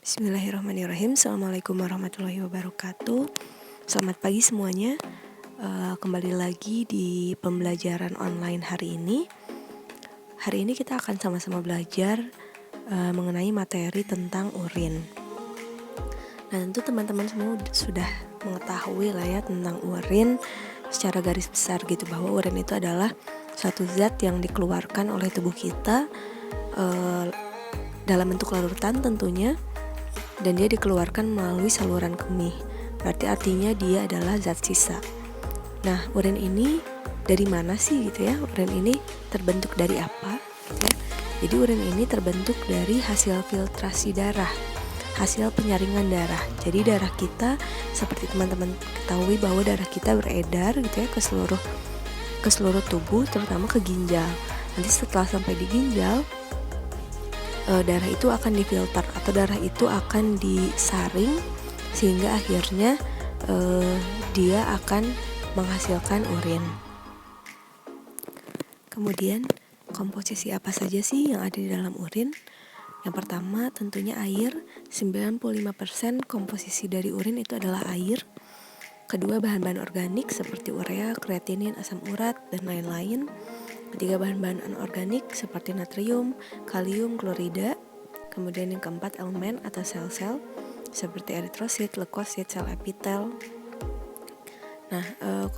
Bismillahirrahmanirrahim. Assalamualaikum warahmatullahi wabarakatuh. Selamat pagi semuanya. Kembali lagi di pembelajaran online hari ini. Hari ini kita akan sama-sama belajar mengenai materi tentang urin. Nah, tentu teman-teman semua sudah mengetahui lah ya tentang urin secara garis besar gitu, bahwa urin itu adalah suatu zat yang dikeluarkan oleh tubuh kita dalam bentuk larutan tentunya, dan dia dikeluarkan melalui saluran kemih. Berarti artinya dia adalah zat sisa. Nah, urin ini dari mana sih gitu ya? Urin ini terbentuk dari apa gitu ya? Jadi urin ini terbentuk dari hasil filtrasi darah, hasil penyaringan darah. Jadi darah kita, seperti teman-teman ketahui bahwa darah kita beredar gitu ya ke seluruh tubuh, terutama ke ginjal. Nanti setelah sampai di ginjal, darah itu akan difilter atau darah itu akan disaring sehingga akhirnya dia akan menghasilkan urin. Kemudian komposisi apa saja sih yang ada di dalam urin? Yang pertama tentunya air. 95% komposisi dari urin itu adalah air. Kedua, bahan-bahan organik seperti urea, kreatinin, asam urat, dan lain-lain. Ketiga, bahan-bahan anorganik seperti natrium, kalium, klorida. Kemudian yang keempat, elemen atau sel-sel seperti eritrosit, leukosit, sel epitel. Nah,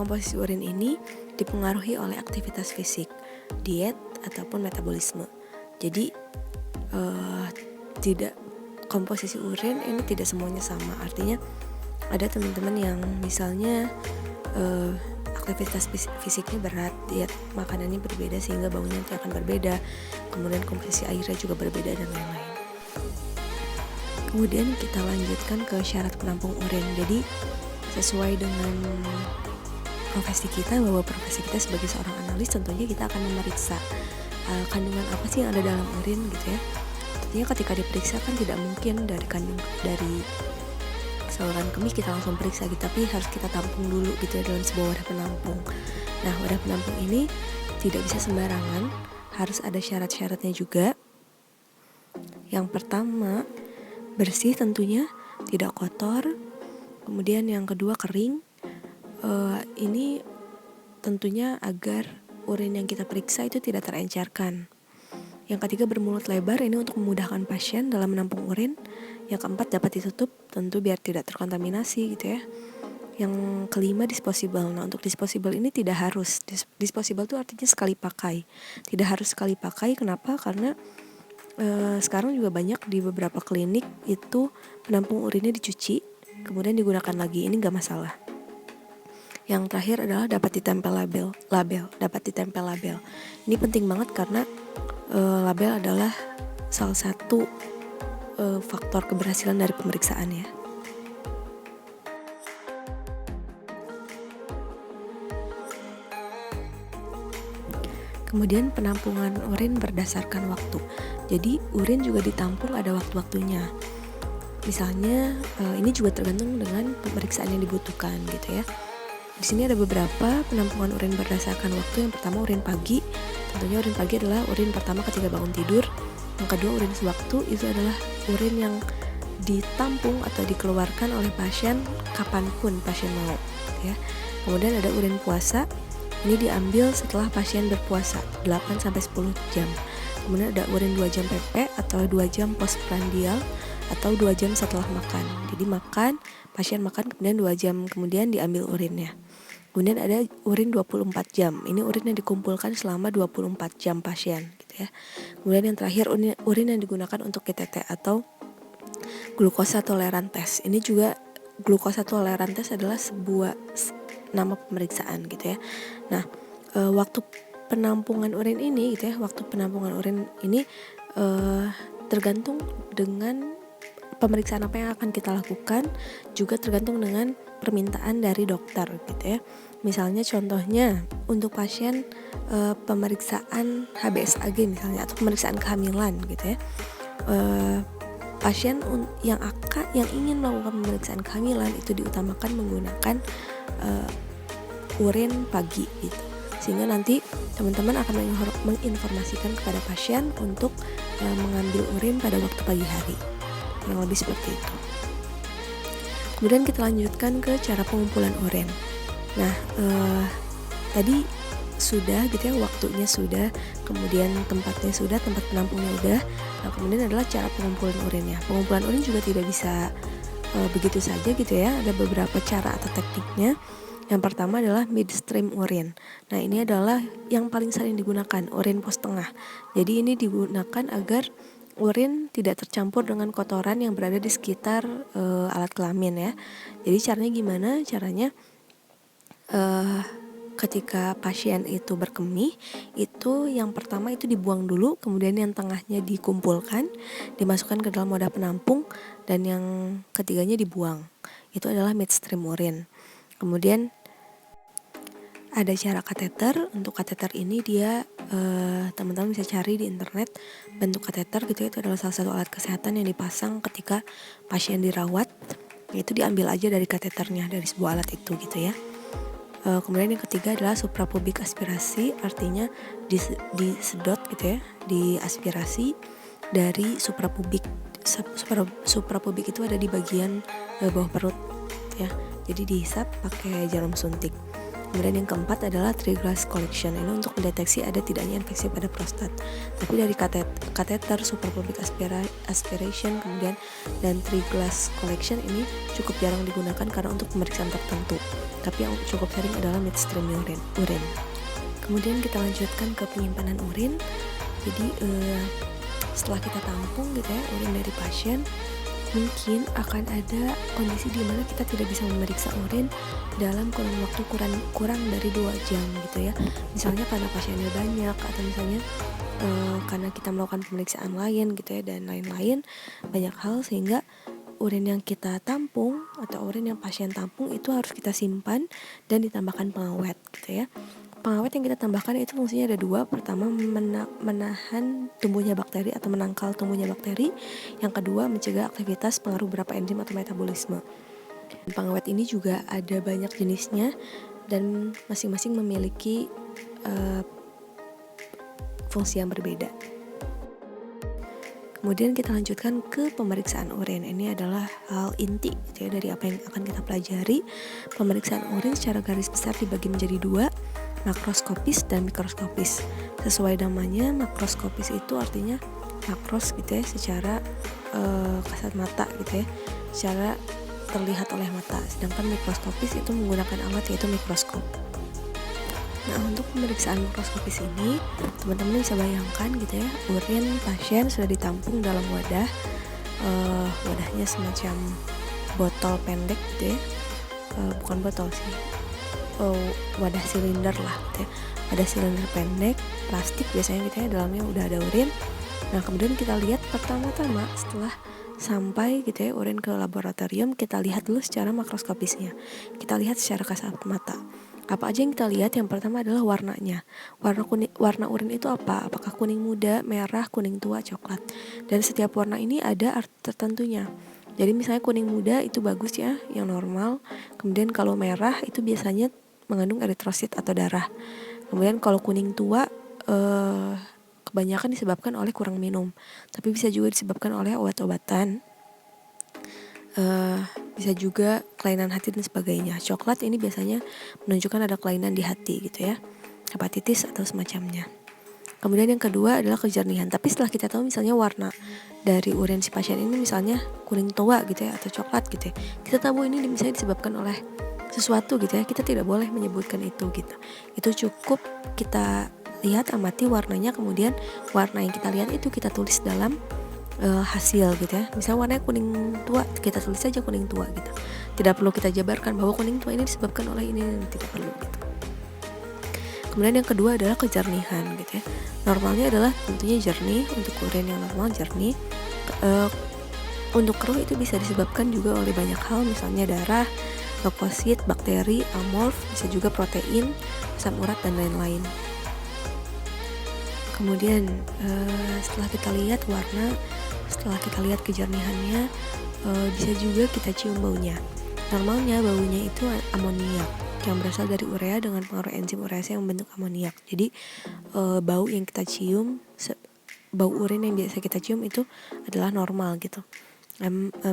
komposisi urin ini dipengaruhi oleh aktivitas fisik, diet, ataupun metabolisme. Jadi tidak komposisi urin ini tidak semuanya sama. Artinya ada teman-teman yang misalnya aktivitas fisiknya berat, diet makanannya berbeda sehingga baunya nanti akan berbeda. Kemudian komposisi airnya juga berbeda dan lain-lain. Kemudian kita lanjutkan ke syarat penampung urin. Jadi sesuai dengan profesi kita, bahwa profesi kita sebagai seorang analis, tentunya kita akan memeriksa kandungan apa sih yang ada dalam urin gitu ya. Tentunya ketika diperiksa kan tidak mungkin dari saluran kemih kita langsung periksa gitu, tapi harus kita tampung dulu gitu ya dalam sebuah wadah penampung. Nah, wadah penampung ini tidak bisa sembarangan, harus ada syarat-syaratnya juga. Yang pertama, bersih tentunya, tidak kotor. Kemudian yang kedua, kering. Ini tentunya agar urin yang kita periksa itu tidak terencerkan. Yang ketiga, bermulut lebar, ini untuk memudahkan pasien dalam menampung urin. Yang keempat, dapat ditutup, tentu biar tidak terkontaminasi gitu ya. Yang kelima, disposable. Nah, untuk disposable ini tidak harus. Disposable itu artinya sekali pakai. Tidak harus sekali pakai. Kenapa? Karena sekarang juga banyak di beberapa klinik itu penampung urinnya dicuci, kemudian digunakan lagi. Ini gak masalah. Yang terakhir adalah dapat ditempel label. Ini penting banget karena label adalah salah satu faktor keberhasilan dari pemeriksaan ya. Kemudian penampungan urin berdasarkan waktu. Jadi urin juga ditampung ada waktu-waktunya. Misalnya ini juga tergantung dengan pemeriksaan yang dibutuhkan gitu ya. Di sini ada beberapa penampungan urin berdasarkan waktu. Yang pertama, urin pagi. Tentunya urin pagi adalah urin pertama ketika bangun tidur. Yang kedua, urin sewaktu, itu adalah urin yang ditampung atau dikeluarkan oleh pasien kapanpun pasien mau ya. Kemudian ada urin puasa. Ini diambil setelah pasien berpuasa 8-10 jam. Kemudian ada urin 2 jam PP atau 2 jam postprandial atau 2 jam setelah makan. Jadi pasien makan, kemudian 2 jam kemudian diambil urinnya. Kemudian ada urin 24 jam. Ini urin yang dikumpulkan selama 24 jam pasien gitu ya. Kemudian yang terakhir, urin yang digunakan untuk GTT atau glukosa tolerantes. Ini juga glukosa tolerantes adalah sebuah nama pemeriksaan gitu ya. Nah, waktu penampungan urin ini gitu ya, tergantung dengan pemeriksaan apa yang akan kita lakukan, juga tergantung dengan permintaan dari dokter gitu ya. Misalnya contohnya untuk pasien pemeriksaan HBsAg misalnya, atau pemeriksaan kehamilan gitu ya. Pasien yang ingin melakukan pemeriksaan kehamilan itu diutamakan menggunakan urin pagi gitu. Sehingga nanti teman-teman akan menginformasikan kepada pasien untuk mengambil urin pada waktu pagi hari. kurang lebih seperti itu. Kemudian kita lanjutkan ke cara pengumpulan urin. Nah, tadi sudah gitu ya, waktunya sudah, kemudian tempatnya sudah, tempat penampungnya udah. Nah, kemudian adalah cara pengumpulan urinnya. Pengumpulan urin juga tidak bisa begitu saja gitu ya, ada beberapa cara atau tekniknya. Yang pertama adalah midstream urin. Nah, ini adalah yang paling sering digunakan, urin pos tengah. Jadi ini digunakan agar urin tidak tercampur dengan kotoran yang berada di sekitar alat kelamin ya. Jadi caranya gimana? Caranya ketika pasien itu berkemih, itu yang pertama itu dibuang dulu, kemudian yang tengahnya dikumpulkan, dimasukkan ke dalam wadah penampung, dan yang ketiganya dibuang. Itu adalah midstream urin. Kemudian ada cara kateter. Untuk kateter ini dia teman-teman bisa cari di internet bentuk kateter gitu ya. Itu adalah salah satu alat kesehatan yang dipasang ketika pasien dirawat. Itu diambil aja dari kateternya, dari sebuah alat itu gitu ya. Kemudian yang ketiga adalah suprapubik aspirasi, artinya disedot gitu ya, diaspirasi dari suprapubik. Suprapubik itu ada di bagian bawah perut ya. Jadi dihisap pakai jarum suntik. Kemudian yang keempat adalah Triglass collection. Ini untuk mendeteksi ada tidaknya infeksi pada prostat. Tapi dari kateter, suprapubic aspiration, kemudian dan Triglass collection ini cukup jarang digunakan karena untuk pemeriksaan tertentu. Tapi yang cukup sering adalah midstream urin. Kemudian kita lanjutkan ke penyimpanan urin. Jadi setelah kita tampung gitu ya urin dari pasien, mungkin akan ada kondisi di mana kita tidak bisa memeriksa urin dalam kurun waktu kurang dari 2 jam gitu ya. Misalnya karena pasiennya banyak, atau misalnya karena kita melakukan pemeriksaan lain gitu ya, dan lain-lain, banyak hal, sehingga urin yang kita tampung atau urin yang pasien tampung itu harus kita simpan dan ditambahkan pengawet gitu ya. Pengawet yang kita tambahkan itu fungsinya ada 2. Pertama, menahan tumbuhnya bakteri atau menangkal tumbuhnya bakteri. Yang kedua, mencegah aktivitas pengaruh beberapa enzim atau metabolisme. Pengawet ini juga ada banyak jenisnya dan masing-masing memiliki fungsi yang berbeda. Kemudian kita lanjutkan ke pemeriksaan urin. Ini adalah hal inti gitu ya, dari apa yang akan kita pelajari. Pemeriksaan urin secara garis besar dibagi menjadi 2, makroskopis dan mikroskopis. Sesuai namanya, makroskopis itu artinya makros gitu ya, secara kasat mata gitu ya, secara terlihat oleh mata. Sedangkan mikroskopis itu menggunakan alat yaitu mikroskop. Nah, untuk pemeriksaan mikroskopis ini, teman-teman bisa bayangkan gitu ya, urin pasien sudah ditampung dalam wadah, wadahnya semacam botol pendek gitu ya, bukan botol sih, wadah silinder lah gitu ya, wadah silinder pendek, plastik biasanya gitu ya, dalamnya udah ada urin. Nah, kemudian kita lihat pertama-tama setelah sampai gitu ya urin ke laboratorium, kita lihat dulu secara makroskopisnya, kita lihat secara kasat mata. Apa aja yang kita lihat? Yang pertama adalah warnanya. Warna urin itu apa? Apakah kuning muda, merah, kuning tua, coklat? Dan setiap warna ini ada arti tertentunya. Jadi misalnya kuning muda itu bagus ya, yang normal. Kemudian kalau merah itu biasanya mengandung eritrosit atau darah. Kemudian kalau kuning tua kebanyakan disebabkan oleh kurang minum. Tapi bisa juga disebabkan oleh obat-obatan. Bisa juga kelainan hati dan sebagainya. Coklat ini biasanya menunjukkan ada kelainan di hati gitu ya, hepatitis atau semacamnya. Kemudian yang kedua adalah kejernihan. Tapi setelah kita tahu misalnya warna dari urin si pasien ini misalnya kuning tua gitu ya, atau coklat gitu ya, kita tahu ini misalnya disebabkan oleh sesuatu gitu ya, kita tidak boleh menyebutkan itu gitu. Itu cukup kita lihat, amati warnanya, kemudian warna yang kita lihat itu kita tulis dalam hasil gitu ya. Misalnya warnanya kuning tua, kita tulis saja kuning tua gitu. Tidak perlu kita jabarkan bahwa kuning tua ini disebabkan oleh ini, tidak perlu gitu. Kemudian yang kedua adalah kejernihan gitu ya. Normalnya adalah tentunya jernih, untuk urin yang normal jernih. Untuk keruh itu bisa disebabkan juga oleh banyak hal, misalnya darah, leukosit, bakteri, amorf, bisa juga protein, asam urat dan lain-lain. Kemudian setelah kita lihat warna, setelah kita lihat kejernihannya, bisa juga kita cium baunya. Normalnya baunya itu amoniak yang berasal dari urea dengan pengaruh enzim urease yang membentuk amoniak. Jadi bau yang kita cium, bau urin yang biasa kita cium itu adalah normal gitu.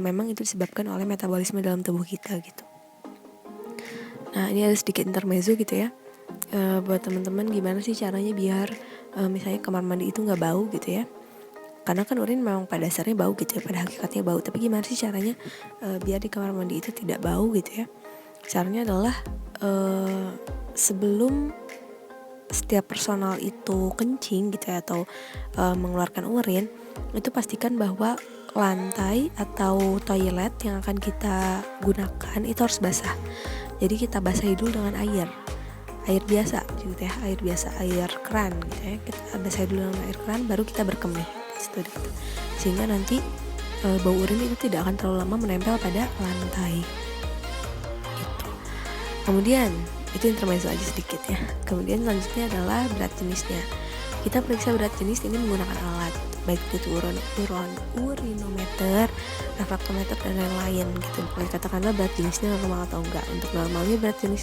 memang itu disebabkan oleh metabolisme dalam tubuh kita gitu. Nah, ini ada sedikit intermezzo gitu ya. Buat teman-teman, gimana sih caranya biar misalnya kamar mandi itu nggak bau gitu ya? Karena kan urin memang pada dasarnya bau gitu ya, pada hakikatnya bau. Tapi gimana sih caranya biar di kamar mandi itu tidak bau gitu ya? Caranya adalah sebelum setiap personal itu kencing gitu ya, atau mengeluarkan urin, itu pastikan bahwa lantai atau toilet yang akan kita gunakan itu harus basah. Jadi kita basahi dulu dengan air biasa gitu ya, air biasa, air keran gitu ya. Kita basahi dulu dengan air keran, baru kita berkemih gitu. Sehingga nanti bau urin itu tidak akan terlalu lama menempel pada lantai gitu. Kemudian itu intermezzo aja sedikit ya. Kemudian selanjutnya adalah berat jenisnya. Kita periksa berat jenis ini menggunakan alat, baik itu urinometer, refraktometer, dan lain-lain gitu. Katakanlah berat jenisnya normal atau enggak. Untuk normalnya berat jenis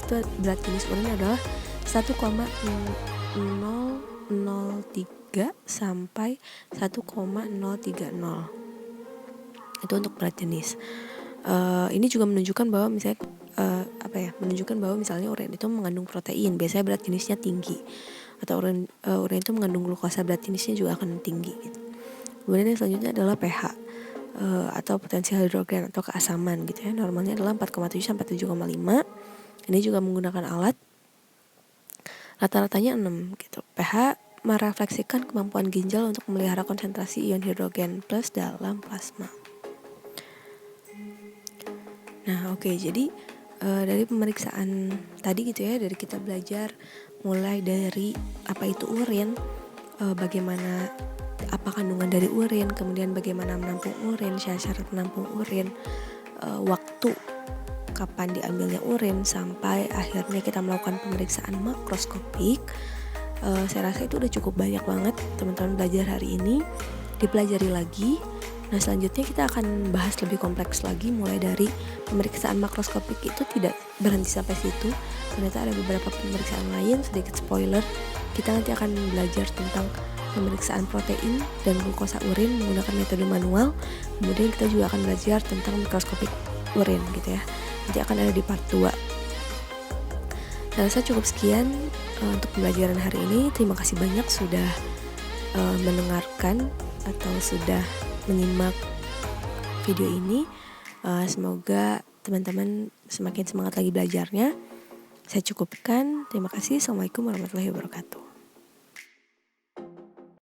urin adalah 1,003 sampai 1,030. Itu untuk berat jenis. Ini juga menunjukkan bahwa misalnya menunjukkan bahwa misalnya urin itu mengandung protein, biasanya berat jenisnya tinggi, atau urin itu mengandung glukosa, berat jenisnya juga akan tinggi gitu. Kemudian yang selanjutnya adalah pH atau potensial hidrogen atau keasaman gitu ya. Normalnya adalah 4,7 sampai 7,5. Ini juga menggunakan alat, rata-ratanya 6 gitu. pH merefleksikan kemampuan ginjal untuk memelihara konsentrasi ion hidrogen plus dalam plasma. Nah, oke, jadi dari pemeriksaan tadi gitu ya, dari kita belajar mulai dari apa itu urin, bagaimana apa kandungan dari urin, kemudian bagaimana menampung urin, syarat menampung urin, waktu kapan diambilnya urin, sampai akhirnya kita melakukan pemeriksaan makroskopik. Saya rasa itu udah cukup banyak banget teman-teman belajar hari ini. Dipelajari lagi. Nah, selanjutnya kita akan bahas lebih kompleks lagi, mulai dari pemeriksaan makroskopik itu tidak berhenti sampai situ. Ternyata ada beberapa pemeriksaan lain, sedikit spoiler. Kita nanti akan belajar tentang pemeriksaan protein dan glukosa urin menggunakan metode manual. Kemudian kita juga akan belajar tentang mikroskopik urin gitu ya. Nanti akan ada di part 2. Saya rasa cukup sekian untuk pembelajaran hari ini. Terima kasih banyak sudah mendengarkan atau sudah menyimak video ini. Semoga teman-teman semakin semangat lagi belajarnya. Saya cukupkan. Terima kasih. Assalamualaikum warahmatullahi wabarakatuh.